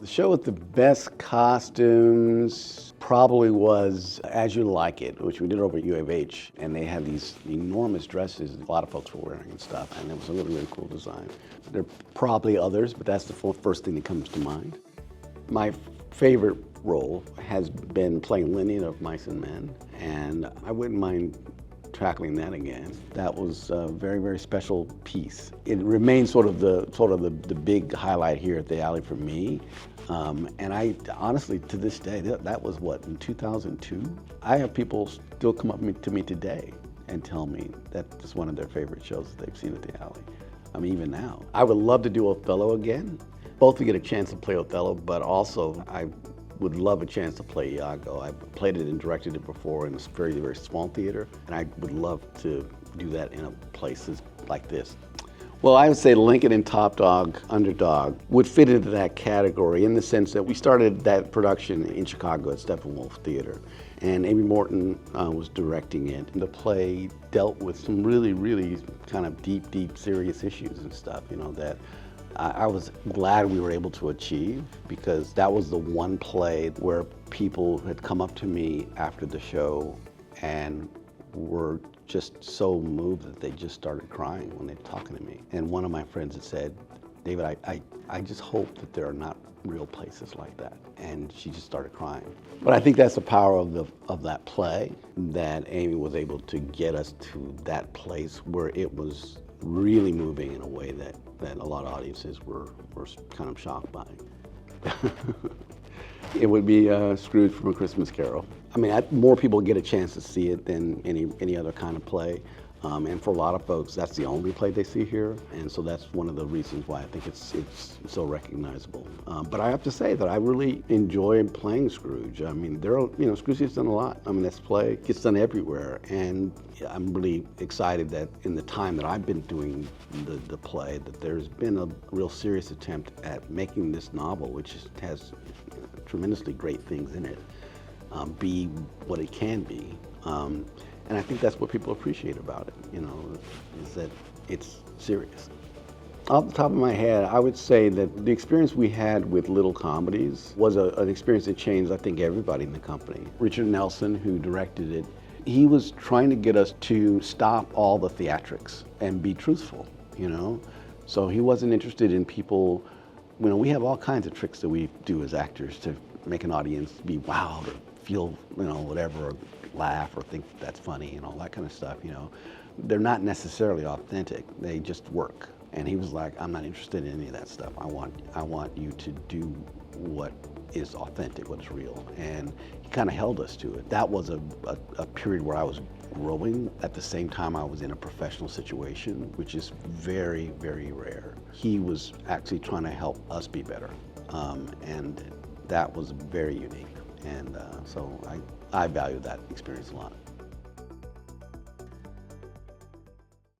The show with the best costumes probably was As You Like It, which we did over at U of H, and they had these enormous dresses a lot of folks were wearing and stuff, and it was a really, really cool design. There are probably others, but that's the first thing that comes to mind. My favorite role has been playing Lenny of Mice and Men, and I wouldn't mind tackling that again. That was a very, very special piece. It remains sort of the big highlight here at the Alley for me. And I honestly, to this day, that was what, in 2002? I have people still come up to me today and tell me that's one of their favorite shows that they've seen at the Alley. I mean, even now. I would love to do Othello again, both to get a chance to play Othello, but also I would love a chance to play Iago. I've played it and directed it before in a very, very small theater, and I would love to do that in places like this. Well, I would say Lincoln and Top Dog, Underdog would fit into that category in the sense that we started that production in Chicago at Steppenwolf Theater, and Amy Morton was directing it. And the play dealt with some really, really kind of deep, serious issues and stuff, you know, that I was glad we were able to achieve, because that was the one play where people had come up to me after the show and were just so moved that they just started crying when they were talking to me. And one of my friends had said, David, I just hope that there are not real places like that. And she just started crying. But I think that's the power of that play, that Amy was able to get us to that place where it was really moving in a way that a lot of audiences were kind of shocked by. It would be Scrooge from A Christmas Carol. I mean, more people get a chance to see it than any other kind of play. And for a lot of folks, that's the only play they see here. And so that's one of the reasons why I think it's so recognizable. But I have to say that I really enjoy playing Scrooge. I mean, Scrooge gets done a lot. I mean, this play gets done everywhere. And I'm really excited that in the time that I've been doing the play, that there's been a real serious attempt at making this novel, which has tremendously great things in it, be what it can be. And I think that's what people appreciate about it, you know, is that it's serious. Off the top of my head, I would say that the experience we had with Little Comedies was an experience that changed, I think, everybody in the company. Richard Nelson, who directed it, he was trying to get us to stop all the theatrics and be truthful, you know? So he wasn't interested in people, you know, we have all kinds of tricks that we do as actors to make an audience be wowed or feel, you know, whatever, or laugh or think that's funny and all that kind of stuff, you know. They're not necessarily authentic, they just work. And he was like, I'm not interested in any of that stuff. I want you to do what is authentic, what's real. And he kind of held us to it. That was a period where I was growing at the same time I was in a professional situation, which is very, very rare. He was actually trying to help us be better. And that was very unique. And so I value that experience a lot.